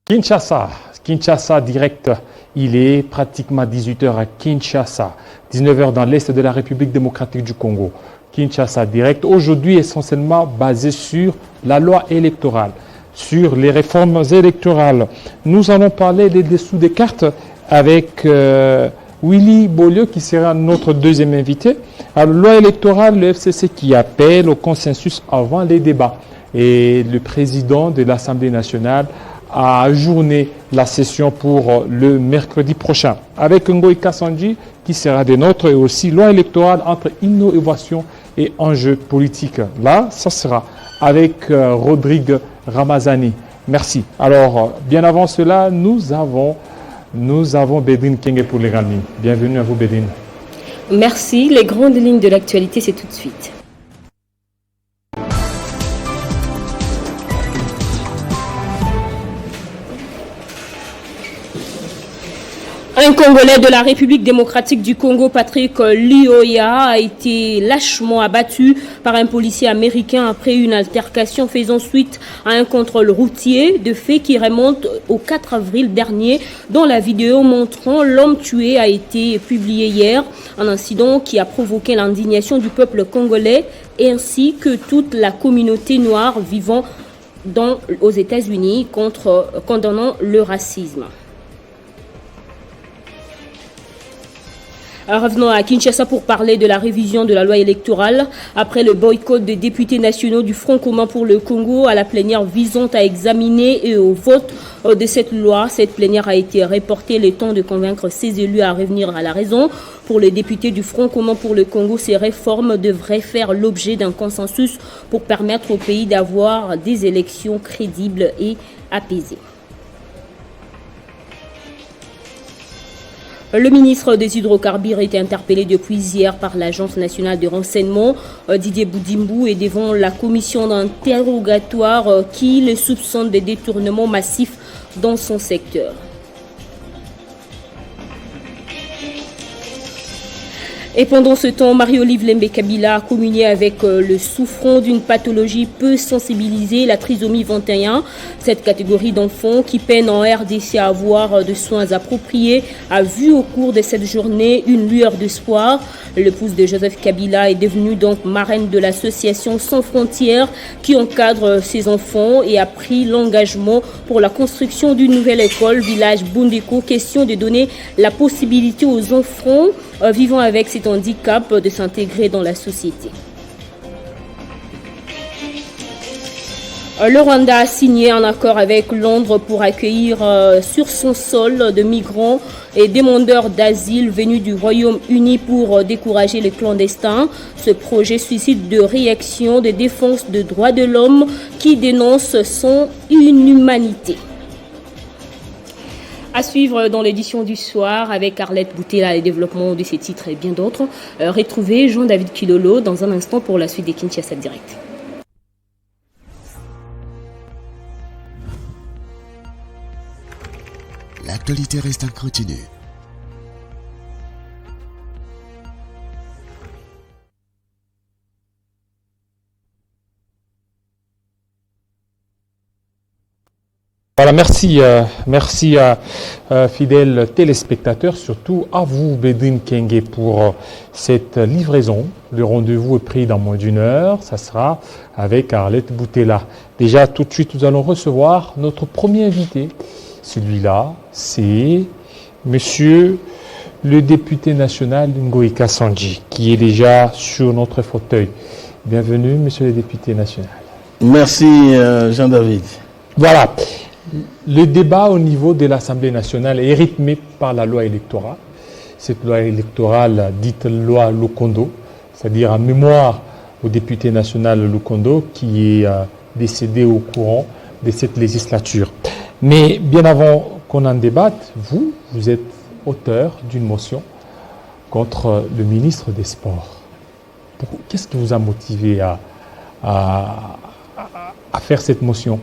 Kinshasa, Kinshasa direct, il est pratiquement 18h à Kinshasa, 19h dans l'est de la République démocratique du Congo. Kinshasa direct, aujourd'hui essentiellement basé sur la loi électorale, sur les réformes électorales. Nous allons parler des dessous des cartes avec Willy Beaulieu qui sera notre deuxième invité. Alors, loi électorale, le FCC qui appelle au consensus avant les débats. Et le président de l'Assemblée nationale a ajourné la session pour le mercredi prochain. Avec Ngoï Kassanji qui sera des nôtres et aussi loi électorale entre innovation et enjeux politiques. Là, ça sera avec Rodrigue Ramazani. Merci. Alors, bien avant cela, nous avons Bédine Kenge pour les grandes lignes. Bienvenue à vous, Bédine. Merci. Les grandes lignes de l'actualité, c'est tout de suite. Un Congolais de la République démocratique du Congo, Patrick Lioya, a été lâchement abattu par un policier américain après une altercation faisant suite à un contrôle routier, de fait qui remonte au 4 avril dernier, dont la vidéo montrant l'homme tué a été publiée hier. Un incident qui a provoqué l'indignation du peuple congolais ainsi que toute la communauté noire vivant aux États-Unis condamnant le racisme. Revenons à Kinshasa pour parler de la révision de la loi électorale. Après le boycott des députés nationaux du Front commun pour le Congo à la plénière visant à examiner et au vote de cette loi, cette plénière a été reportée, le temps de convaincre ces élus à revenir à la raison. Pour les députés du Front commun pour le Congo, ces réformes devraient faire l'objet d'un consensus pour permettre au pays d'avoir des élections crédibles et apaisées. Le ministre des Hydrocarbures a été interpellé depuis hier par l'Agence nationale de renseignement, Didier Boudimbou, et devant la commission d'interrogatoire qui le soupçonne de détournements massifs dans son secteur. Et pendant ce temps, Marie-Olive Lembe Kabila a communié avec le souffrant d'une pathologie peu sensibilisée, la trisomie 21. Cette catégorie d'enfants qui peinent en RDC à avoir de soins appropriés a vu au cours de cette journée une lueur d'espoir. L'épouse de Joseph Kabila est devenue donc marraine de l'association Sans Frontières qui encadre ces enfants et a pris l'engagement pour la construction d'une nouvelle école, village Bundeko. Question de donner la possibilité aux enfants vivant avec cet handicap de s'intégrer dans la société. Le Rwanda a signé un accord avec Londres pour accueillir sur son sol de migrants et demandeurs d'asile venus du Royaume-Uni pour décourager les clandestins. Ce projet suscite de réactions de défense des droits de l'homme qui dénoncent son inhumanité. À suivre dans l'édition du soir avec Arlette Boutella, les développements de ces titres et bien d'autres. Retrouvez Jean-David Kilolo dans un instant pour la suite des Kinshasa Direct. L'actualité reste en continu. Voilà, merci à fidèles téléspectateurs, surtout à vous, Bédine Kenge, pour cette livraison. Le rendez-vous est pris dans moins d'une heure. Ça sera avec Arlette Boutella. Déjà, tout de suite, nous allons recevoir notre premier invité. Celui-là, c'est Monsieur le député national Ngoï Kassanji, qui est déjà sur notre fauteuil. Bienvenue, Monsieur le député national. Merci, Jean-David. Voilà. Le débat au niveau de l'Assemblée nationale est rythmé par la loi électorale. Cette loi électorale dite loi Lukondo, c'est-à-dire en mémoire au député national Lukondo qui est décédé au courant de cette législature. Mais bien avant qu'on en débatte, vous êtes auteur d'une motion contre le ministre des Sports. Qu'est-ce qui vous a motivé à faire cette motion ?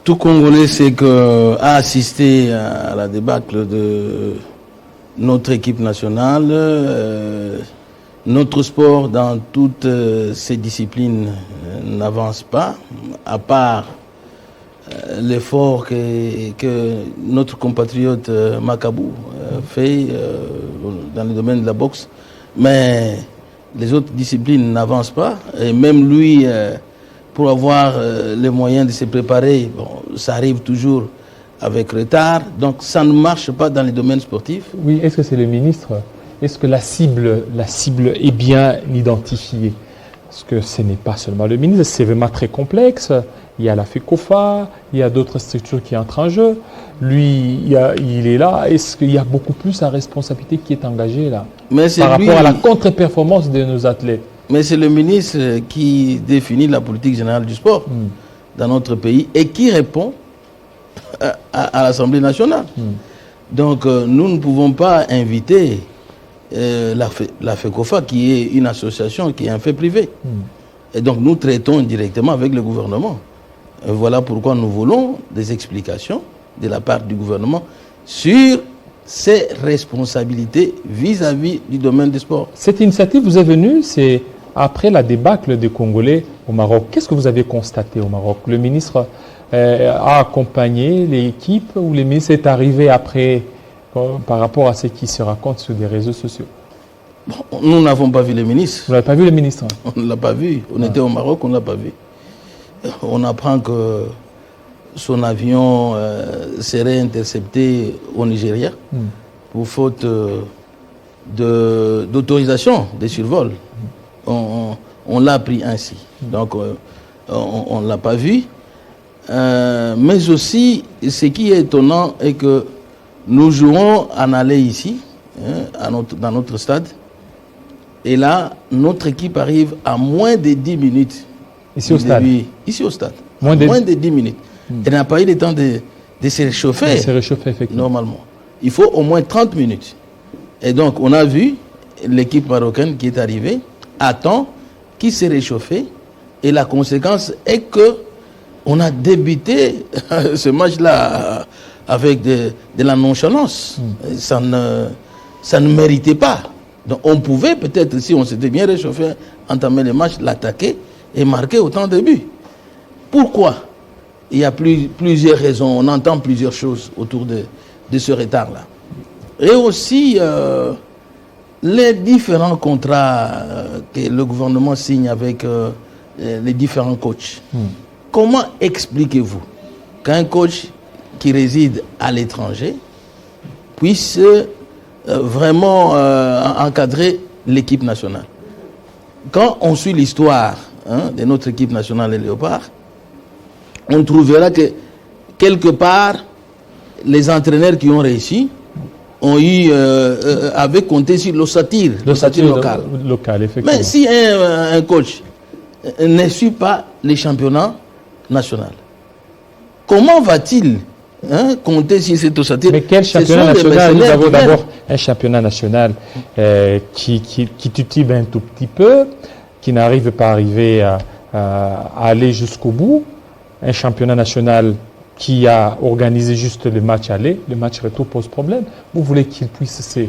Tout Congolais sait a assisté à la débâcle de notre équipe nationale. Notre sport dans toutes ses disciplines n'avance pas, à part l'effort que notre compatriote Macabou fait dans le domaine de la boxe. Mais les autres disciplines n'avancent pas. Et même lui, pour avoir les moyens de se préparer, bon, ça arrive toujours avec retard. Donc ça ne marche pas dans les domaines sportifs. Oui, est-ce que c'est le ministre? Est-ce que la cible est bien identifiée? Parce que ce n'est pas seulement le ministre, c'est vraiment très complexe. Il y a la FECOFA, il y a d'autres structures qui entrent en jeu. Lui, il est là. Est-ce qu'il y a beaucoup plus à responsabilité qui est engagée là par rapport à la contre-performance de nos athlètes? Mais c'est le ministre qui définit la politique générale du sport dans notre pays et qui répond à l'Assemblée nationale. Donc nous ne pouvons pas inviter la FECOFA, qui est une association, qui est un fait privé. Et donc nous traitons directement avec le gouvernement. Voilà pourquoi nous voulons des explications de la part du gouvernement sur ses responsabilités vis-à-vis du domaine du sport. Cette initiative vous est venue, c'est après la débâcle des Congolais au Maroc. Qu'est-ce que vous avez constaté au Maroc? Le ministre a accompagné l'équipe ou le ministre est arrivé après par rapport à ce qui se raconte sur des réseaux sociaux? Bon, nous n'avons pas vu le ministre. Vous n'avez pas vu le ministre? On ne l'a pas vu. On était au Maroc, on ne l'a pas vu. On apprend que son avion serait intercepté au Nigeria pour faute d'autorisation de survol. On l'a appris ainsi. Donc, on ne l'a pas vu. Mais aussi, ce qui est étonnant est que nous jouons en aller ici, dans notre stade. Et là, notre équipe arrive à moins de 10 minutes. Ici au stade? Ici au stade. Moins de 10 minutes. Elle n'a pas eu le temps de se réchauffer. De se réchauffer, effectivement. Normalement. Il faut au moins 30 minutes. Et donc, on a vu l'équipe marocaine qui est arrivée à temps, qui s'est réchauffée. Et la conséquence est que on a débuté ce match-là avec de la nonchalance. Ça ne méritait pas. Donc on pouvait peut-être, si on s'était bien réchauffé, entamer le match, l'attaquer et marquer autant de buts. Pourquoi? Il y a plusieurs raisons, on entend plusieurs choses autour de ce retard-là. Et aussi, les différents contrats que le gouvernement signe avec les différents coachs. Comment expliquez-vous qu'un coach qui réside à l'étranger puisse vraiment encadrer l'équipe nationale? Quand on suit l'histoire de notre équipe nationale des Léopards, on trouvera que quelque part, les entraîneurs qui ont réussi ont eu, avaient compté sur l'ossature locale. Effectivement. Mais si un coach ne suit pas les championnats nationaux, comment va-t-il compter sur cette ossature? Mais quel championnat national? Nous avons d'abord un championnat national qui titube un tout petit peu, qui n'arrive pas à aller jusqu'au bout. Un championnat national qui a organisé juste le match aller, le match retour pose problème. Vous voulez qu'il puisse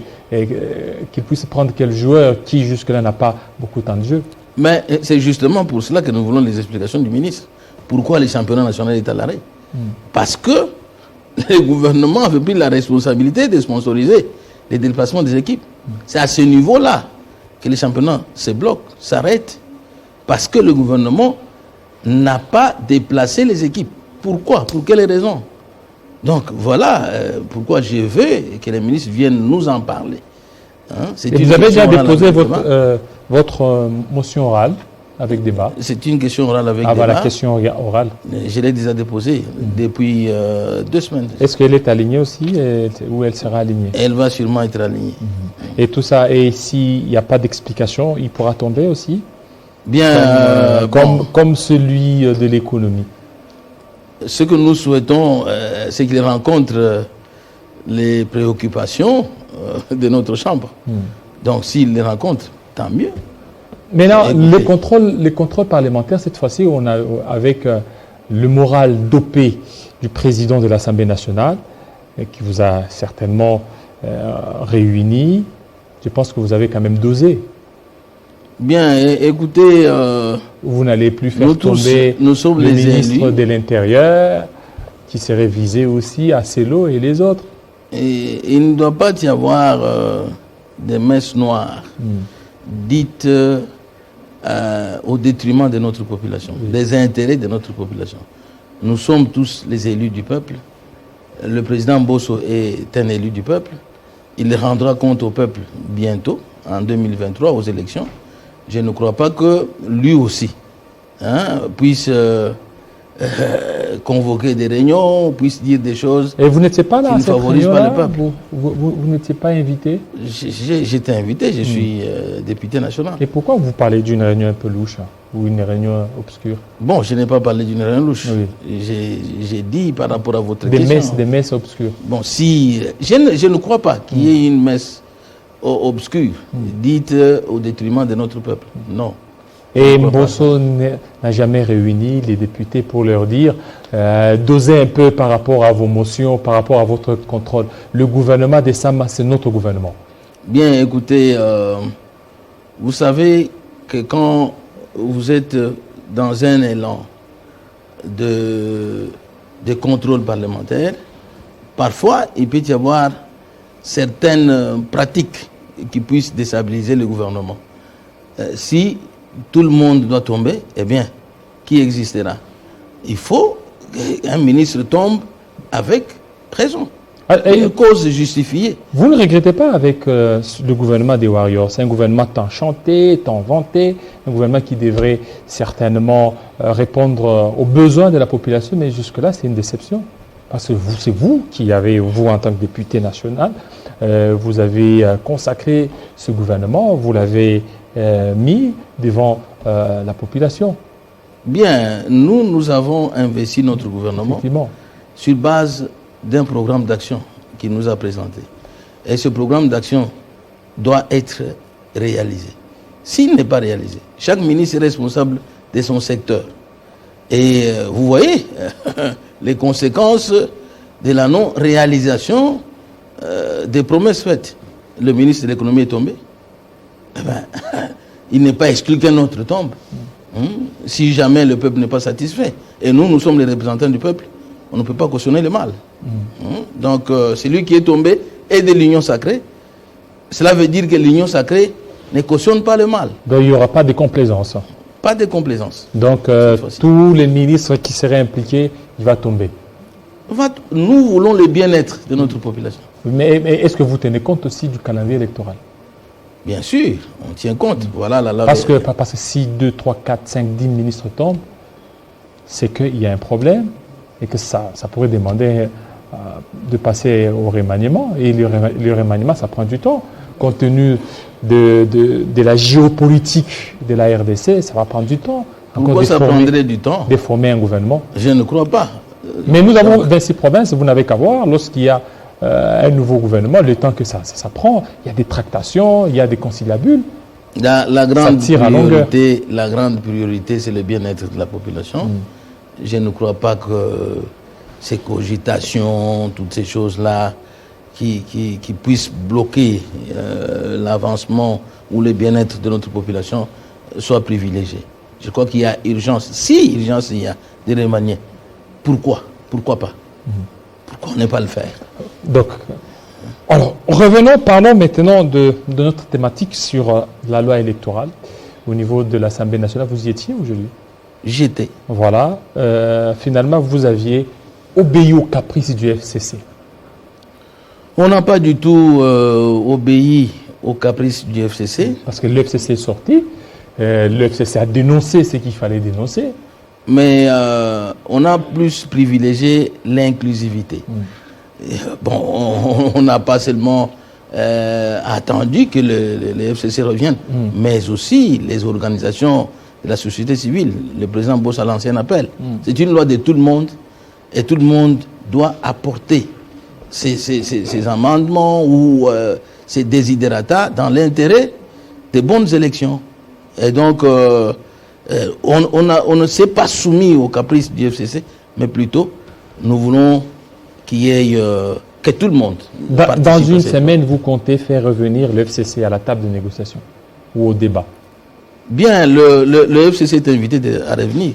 prendre quel joueur qui jusque-là n'a pas beaucoup de temps de jeu? Mais c'est justement pour cela que nous voulons les explications du ministre. Pourquoi le championnat national est à l'arrêt? Parce que le gouvernement avait pris la responsabilité de sponsoriser les déplacements des équipes. C'est à ce niveau-là que les championnats se bloquent, s'arrêtent. Parce que le gouvernement n'a pas déplacé les équipes. Pourquoi? Pour quelles raisons? Donc voilà pourquoi je veux que les ministres viennent nous en parler. Et vous avez déjà déposé votre motion orale avec débat? C'est une question orale avec débat. Voilà, la question orale. Je l'ai déjà déposée depuis 2 semaines. Est-ce qu'elle est alignée aussi ou elle sera alignée? Elle va sûrement être alignée. Et tout ça, et s'il n'y a pas d'explication, il pourra tomber aussi? Bien, comme celui de l'économie. Ce que nous souhaitons, c'est qu'il rencontre les préoccupations de notre Chambre. Donc s'il les rencontre, tant mieux. Maintenant, les contrôles parlementaires, cette fois-ci, on a avec le moral dopé du président de l'Assemblée nationale, qui vous a certainement réunis. Je pense que vous avez quand même dosé. Bien, écoutez... vous n'allez plus faire tomber nous sommes le les ministre élus de l'Intérieur, qui seraient visés aussi, Acelo et les autres. Et il ne doit pas y avoir des messes noires dites au détriment de notre population, des intérêts de notre population. Nous sommes tous les élus du peuple. Le président Bosso est un élu du peuple. Il rendra compte au peuple bientôt, en 2023, aux élections. Je ne crois pas que lui aussi puisse convoquer des réunions, puisse dire des choses. Et vous n'étiez pas là qui à ne cette favorisent pas réunion-là? le peuple. Vous n'étiez pas invité? J'étais invité, je suis député national. Et pourquoi vous parlez d'une réunion un peu louche ou une réunion obscure? Bon, je n'ai pas parlé d'une réunion louche. Oui. J'ai dit par rapport à votre question. Des messes obscures. Bon, si je ne crois pas qu'il y ait une messe obscure dite au détriment de notre peuple. Non. Et Bosso n'a jamais réuni les députés pour leur dire dosez un peu par rapport à vos motions, par rapport à votre contrôle. Le gouvernement des Sama, c'est notre gouvernement. Bien, écoutez, vous savez que quand vous êtes dans un élan de contrôle parlementaire, parfois il peut y avoir certaines pratiques qui puissent déstabiliser le gouvernement. Si tout le monde doit tomber, eh bien, qui existera? Il faut qu'un ministre tombe avec raison. Une cause justifiée. Vous ne regrettez pas avec le gouvernement des Warriors? C'est un gouvernement tant chanté, tant vanté, un gouvernement qui devrait certainement répondre aux besoins de la population, mais jusque-là, c'est une déception. Parce que c'est vous qui avez, vous en tant que député national, vous avez consacré ce gouvernement, vous l'avez mis devant la population. Bien, nous avons investi notre gouvernement sur base d'un programme d'action qu'il nous a présenté. Et ce programme d'action doit être réalisé. S'il n'est pas réalisé, chaque ministre est responsable de son secteur. Et vous voyez les conséquences de la non-réalisation des promesses faites. Le ministre de l'économie est tombé. Eh ben, il n'est pas exclu qu'un autre tombe. Si jamais le peuple n'est pas satisfait. Et nous sommes les représentants du peuple. On ne peut pas cautionner le mal. Donc, celui qui est tombé est de l'union sacrée. Cela veut dire que l'union sacrée ne cautionne pas le mal. Donc, il n'y aura pas de complaisance. Pas de complaisance. Donc, tous les ministres qui seraient impliqués, il va tomber. Nous voulons le bien-être de notre population. Mais est-ce que vous tenez compte aussi du calendrier électoral? Bien sûr, on tient compte. Voilà parce que si 2, 3, 4, 5, 10 ministres tombent, c'est qu'il y a un problème et que ça pourrait demander de passer au remaniement. Et le remaniement, ça prend du temps. Compte tenu de la géopolitique de la RDC, ça va prendre du temps. Pourquoi ça prendrait du temps? De former un gouvernement. Je ne crois pas. Mais nous avons 26 provinces, vous n'avez qu'à voir, lorsqu'il y a un nouveau gouvernement, le temps que ça prend, il y a des tractations, il y a des conciliabules. La grande priorité, c'est le bien-être de la population. Je ne crois pas que ces cogitations, toutes ces choses-là, qui puissent bloquer l'avancement ou le bien-être de notre population soient privilégiés. Je crois qu'il y a urgence. Si urgence il y a de remanier, pourquoi pas? Pourquoi ne pas le faire? Donc, alors, parlons maintenant de notre thématique sur la loi électorale. Au niveau de l'Assemblée nationale, vous y étiez aujourd'hui? J'étais. Voilà. Finalement, vous aviez obéi aux caprices du FCC. On n'a pas du tout obéi aux caprices du FCC. Parce que le FCC est sorti. Le FCC a dénoncé ce qu'il fallait dénoncer. Mais on a plus privilégié l'inclusivité. Bon, on n'a pas seulement attendu que le FCC revienne, mais aussi les organisations de la société civile. Le président Bosso a lancé un appel. C'est une loi de tout le monde et tout le monde doit apporter ses amendements ou ses desiderata dans l'intérêt des bonnes élections. Et donc, on ne s'est pas soumis aux caprices du FCC, mais plutôt, nous voulons qu'il y ait que tout le monde. Dans une semaine, vous comptez faire revenir le FCC à la table de négociation ou au débat? Bien, le FCC est invité à revenir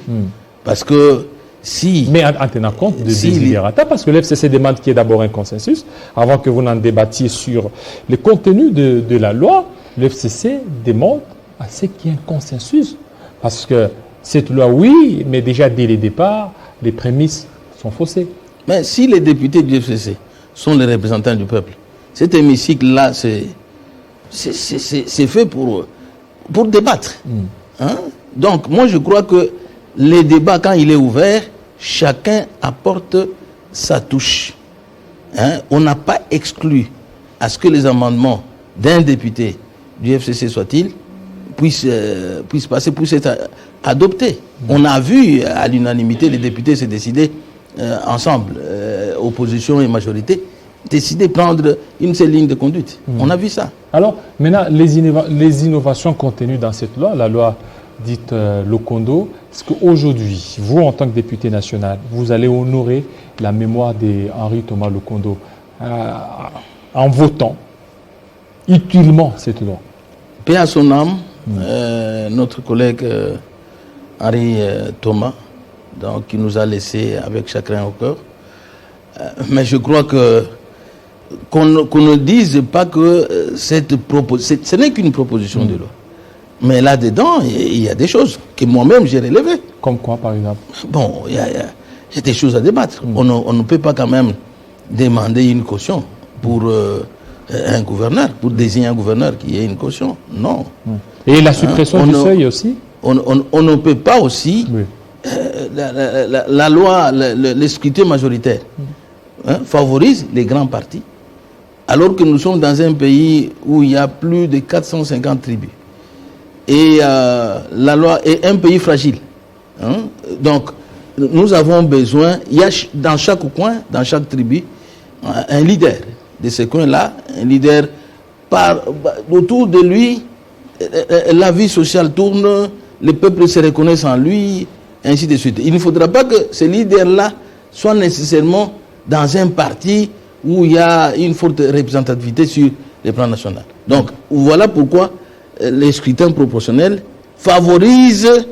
parce que Si. Mais en tenant compte de Si desiderata, parce que l'FCC demande qu'il y ait d'abord un consensus, avant que vous n'en débattiez sur le contenu de la loi, l'FCC demande à ce qu'il y ait un consensus. Parce que cette loi, oui, mais déjà dès le départ, les prémices sont faussées. Mais si les députés du FCC sont les représentants du peuple, cet hémicycle-là, c'est fait pour débattre. Hein? Donc, moi, je crois que les débats, quand il est ouvert, chacun apporte sa touche. Hein? On n'a pas exclu à ce que les amendements d'un député du FCC soit-il puissent passer, puissent être adoptés. On a vu à l'unanimité les députés se décider ensemble, opposition et majorité, décider de prendre une seule ligne de conduite. On a vu ça. Alors, maintenant, les innovations contenues dans cette loi, la loi dite Lokondo, est-ce qu'aujourd'hui, vous, en tant que député national, vous allez honorer la mémoire d'Henri Thomas Lokondo en votant utilement cette loi? Paix à son âme, notre collègue Henri Thomas, donc, qui nous a laissé avec chagrin au cœur. Mais je crois qu'on ne dise pas que ce n'est qu'une proposition de loi. Mais là-dedans, il y a des choses que moi-même j'ai relevées. Comme quoi, par exemple? Bon, il y a des choses à débattre. On ne peut pas quand même demander une caution pour un gouverneur, pour désigner un gouverneur qui ait une caution. Non. Et la suppression du seuil aussi? On ne peut pas aussi... Oui. La loi, le scrutin majoritaire favorise les grands partis, alors que nous sommes dans un pays où il y a plus de 450 tribus. Et la loi est un pays fragile. Donc, nous avons besoin, il y a dans chaque coin, dans chaque tribu, un leader de ce coin-là, un leader autour de lui, la vie sociale tourne, le peuple se reconnaît en lui, ainsi de suite. Il ne faudra pas que ce leader-là soit nécessairement dans un parti où il y a une forte représentativité sur le plan national. Donc, voilà pourquoi les scrutins proportionnels favorisent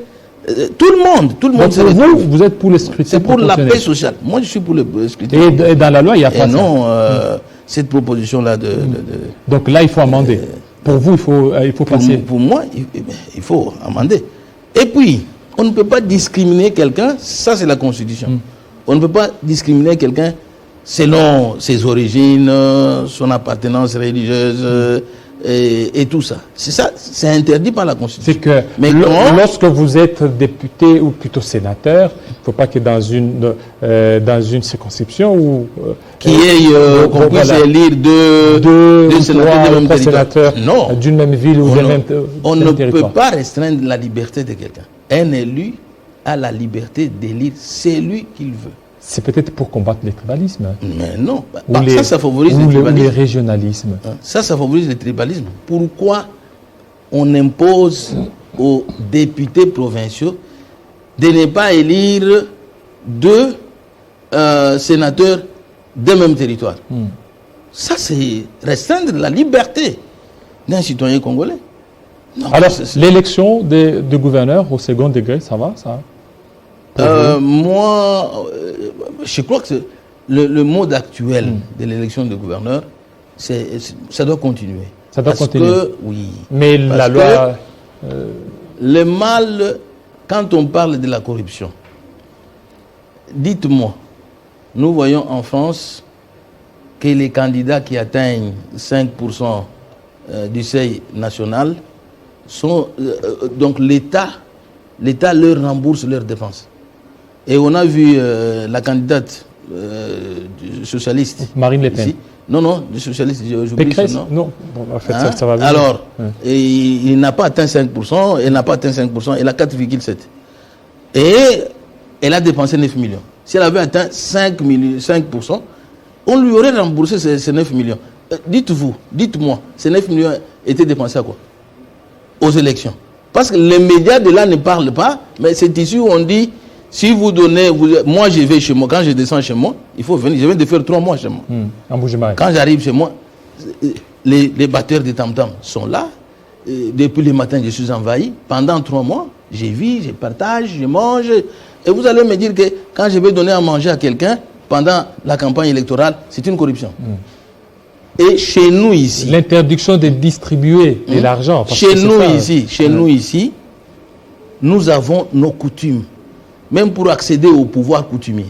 tout le monde. Tout le monde. Donc, vous êtes pour les scrutins proportionnels? C'est pour la paix sociale. Moi, je suis pour les scrutins. Et dans la loi, il n'y a pas ça? Non, cette proposition-là Donc là, il faut amender. Pour vous, il faut passer... Pour moi, il faut amender. Et puis, on ne peut pas discriminer quelqu'un, ça c'est la Constitution. On ne peut pas discriminer quelqu'un selon ses origines, son appartenance religieuse et tout ça. C'est ça, c'est interdit par la Constitution. C'est que lorsque vous êtes député ou plutôt sénateur, il ne faut pas que dans une circonscription où... qu'on puisse élire deux sénateurs de même sénateurs d'une même ville ou d'un même territoire. On ne peut pas restreindre la liberté de quelqu'un. Un élu a la liberté d'élire celui qu'il veut. C'est peut-être pour combattre le tribalisme. Mais non. Ça favorise le tribalisme. Ou le régionalisme. Ça favorise le tribalisme. Pourquoi on impose aux députés provinciaux de ne pas élire deux sénateurs d'un même territoire? Ça, c'est restreindre la liberté d'un citoyen congolais. Non, alors, l'élection de gouverneurs au second degré, ça va, ça? Moi, je crois que le mode actuel de l'élection de gouverneurs, ça doit continuer. Ça doit continuer. Que, oui. Mais la loi... Le mal, quand on parle de la corruption, dites-moi, nous voyons en France que les candidats qui atteignent 5% du seuil national sont... donc l'État leur rembourse leurs dépenses. Et on a vu la candidate du socialiste. Marine Le Pen. Ici. Non, du socialiste, j'oublie son nom. Non, bon, en fait, ça va bien. Alors, il n'a pas atteint 5%, elle n'a pas atteint 5%, elle a 4,7%. Et elle a dépensé 9 millions. Si elle avait atteint 5%, on lui aurait remboursé ces 9 millions. Dites-moi, ces 9 millions étaient dépensés à quoi? Aux élections. Parce que les médias de là ne parlent pas, mais c'est ici où on dit, si vous donnez, moi je vais chez moi, quand je descends chez moi, il faut venir, je viens de faire 3 mois chez moi. Quand j'arrive chez moi, les batteurs de tam-tam sont là, depuis le matin je suis envahi, pendant 3 mois, je vis, je partage, je mange, et vous allez me dire que quand je vais donner à manger à quelqu'un pendant la campagne électorale, c'est une corruption. Et chez nous ici... L'interdiction de distribuer de l'argent. Chez nous ici, nous avons nos coutumes. Même pour accéder au pouvoir coutumier.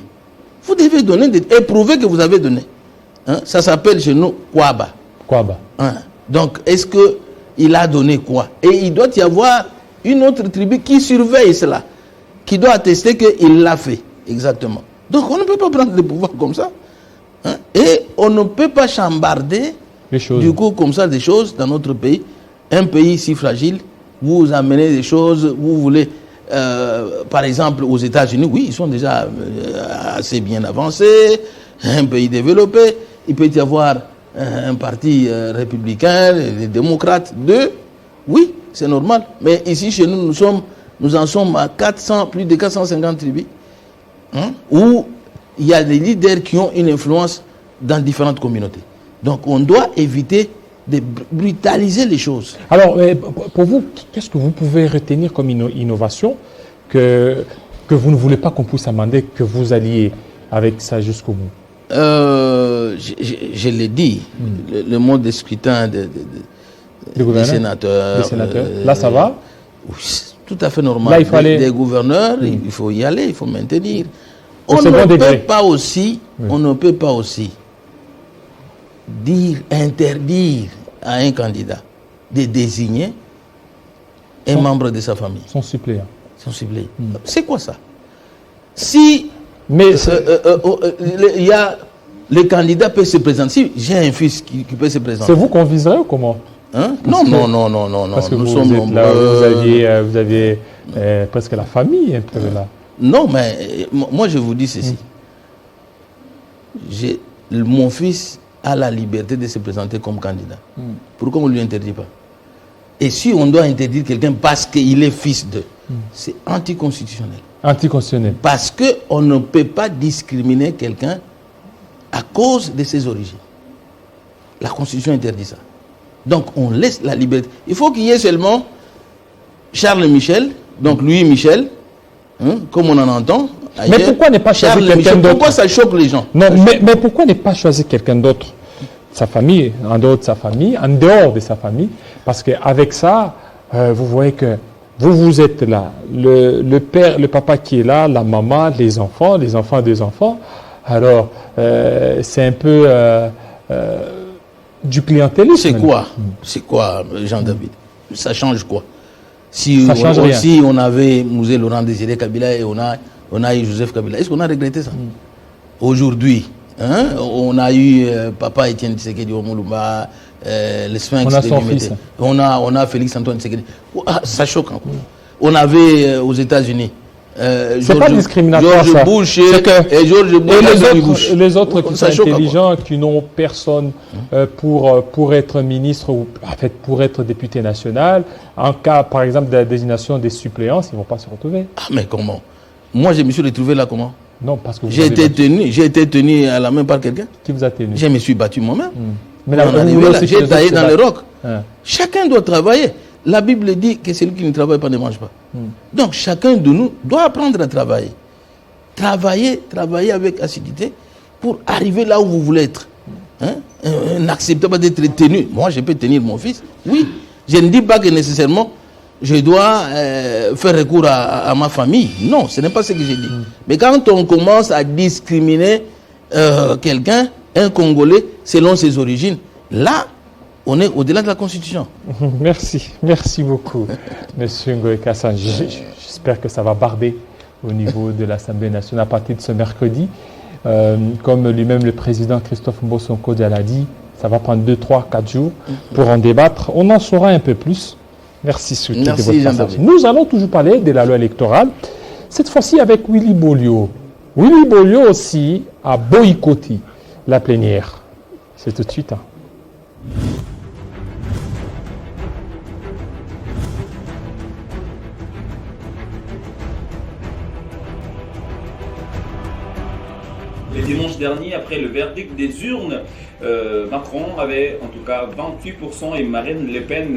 Vous devez donner et prouver que vous avez donné. Hein? Ça s'appelle chez nous Kwaba. Kwaba. Hein? Donc, est-ce qu'il a donné quoi? Et il doit y avoir une autre tribu qui surveille cela, qui doit attester qu'il l'a fait. Exactement. Donc, on ne peut pas prendre le pouvoir comme ça. Hein? Et on ne peut pas chambarder, du coup, comme ça, des choses dans notre pays. Un pays si fragile, vous amenez des choses, vous voulez... par exemple, aux États-Unis, oui, ils sont déjà assez bien avancés, un pays développé. Il peut y avoir un parti républicain, des démocrates, oui, c'est normal. Mais ici, chez nous, nous en sommes à plus de 450 tribus, hein, où il y a des leaders qui ont une influence dans différentes communautés. Donc, on doit éviter de brutaliser les choses. Alors, pour vous, qu'est-ce que vous pouvez retenir comme innovation que vous ne voulez pas qu'on puisse amender, que vous alliez avec ça jusqu'au bout? Je l'ai dit, le mode de scrutin des sénateurs. Là, ça va? Oui, tout à fait normal. Là, il faut aller... Des gouverneurs, il faut y aller, il faut maintenir. On ne peut pas aussi interdire à un candidat de désigner un membre de sa famille. Son suppléant. C'est quoi ça? Si le candidat peut se présenter, si j'ai un fils qui peut se présenter. C'est vous qu'on viserait ou comment? Hein? Non. Parce que nous vous sommes êtes là, vous aviez presque la famille un peu là. Non, mais moi je vous dis ceci. Mon fils a la liberté de se présenter comme candidat. Pourquoi on ne lui interdit pas? Et si on doit interdire quelqu'un parce qu'il est fils de, c'est anticonstitutionnel. Anticonstitutionnel. Parce qu'on ne peut pas discriminer quelqu'un à cause de ses origines. La Constitution interdit ça. Donc on laisse la liberté. Il faut qu'il y ait seulement Charles Michel, donc Louis Michel, hein, comme on en entend. Mais pourquoi ne pas choisir quelqu'un d'autre? Pourquoi ça choque les gens? Non, mais pourquoi ne pas choisir quelqu'un d'autre? Sa famille, en dehors de sa famille, en dehors de sa famille, parce qu'avec ça, vous voyez que vous êtes là, le père, le papa qui est là, la maman, les enfants des enfants. Alors, c'est un peu du clientélisme. C'est quoi, Jean-David? Ça change quoi? Si ça change rien. Si on avait Mouzé Laurent Désiré Kabila et on a eu Joseph Kabila, est-ce qu'on a regretté ça? Aujourd'hui, hein, on a eu Papa Étienne Tshisekedi Omouloumba, le Sphinx de Limité. On a Félix Antoine Tshisekedi. Ça choque encore. On avait aux États-Unis c'est pas discriminatoire, George ça. Bush et George Bush. Les autres qui sont intelligents, qui n'ont personne pour être ministre ou en fait pour être député national, en cas par exemple de la désignation des suppléants, ils ne vont pas se retrouver. Ah mais comment? Moi je me suis retrouvé là comment? Non, parce que j'ai été tenu à la main par quelqu'un. Qui vous a tenu? Je me suis battu moi-même. Mais j'ai taillé dans le roc. Chacun doit travailler. La Bible dit que celui qui ne travaille pas ne mange pas. Donc chacun de nous doit apprendre à travailler. Travailler avec assiduité pour arriver là où vous voulez être. Hein? N'acceptez pas d'être tenu. Moi, je peux tenir mon fils. Oui, je ne dis pas que nécessairement je dois faire recours à ma famille. Non, ce n'est pas ce que je dis. Mais quand on commence à discriminer quelqu'un, un Congolais, selon ses origines, là, on est au-delà de la Constitution. Merci beaucoup, Monsieur Ngoé Kassan. J'espère que ça va barder au niveau de l'Assemblée nationale à partir de ce mercredi. Comme lui-même le président Christophe Mbosonko l'a dit, ça va prendre 2, 3, 4 jours pour en débattre. On en saura un peu plus. Merci surtout de votre passage. Nous allons toujours parler de la loi électorale, cette fois-ci avec Willy Bolio. Willy Bolio aussi a boycotté la plénière. C'est tout de suite. Le dimanche dernier, après le verdict des urnes, Macron avait en tout cas 28% et Marine Le Pen 23%.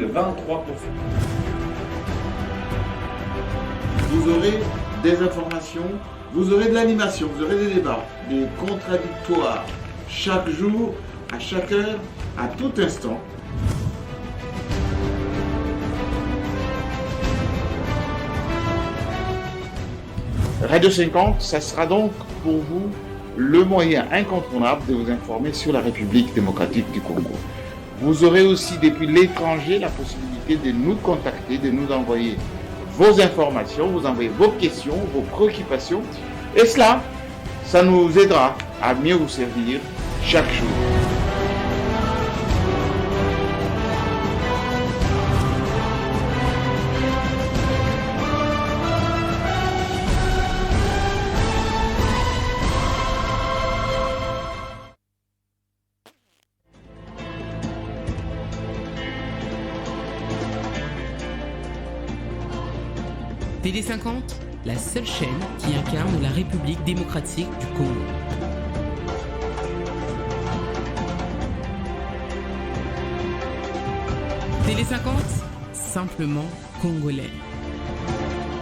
Vous aurez des informations, Vous aurez de l'animation, vous aurez des débats, des contradictoires, chaque jour, à chaque heure, à tout instant. Radio 50, ça sera donc pour vous le moyen incontournable de vous informer sur la République démocratique du Congo. Vous aurez aussi depuis l'étranger la possibilité de nous contacter, de nous envoyer vos informations, vous envoyer vos questions, vos préoccupations. Et cela, ça nous aidera à mieux vous servir chaque jour. Télé 50, la seule chaîne qui incarne la République démocratique du Congo. Télé 50, simplement congolais.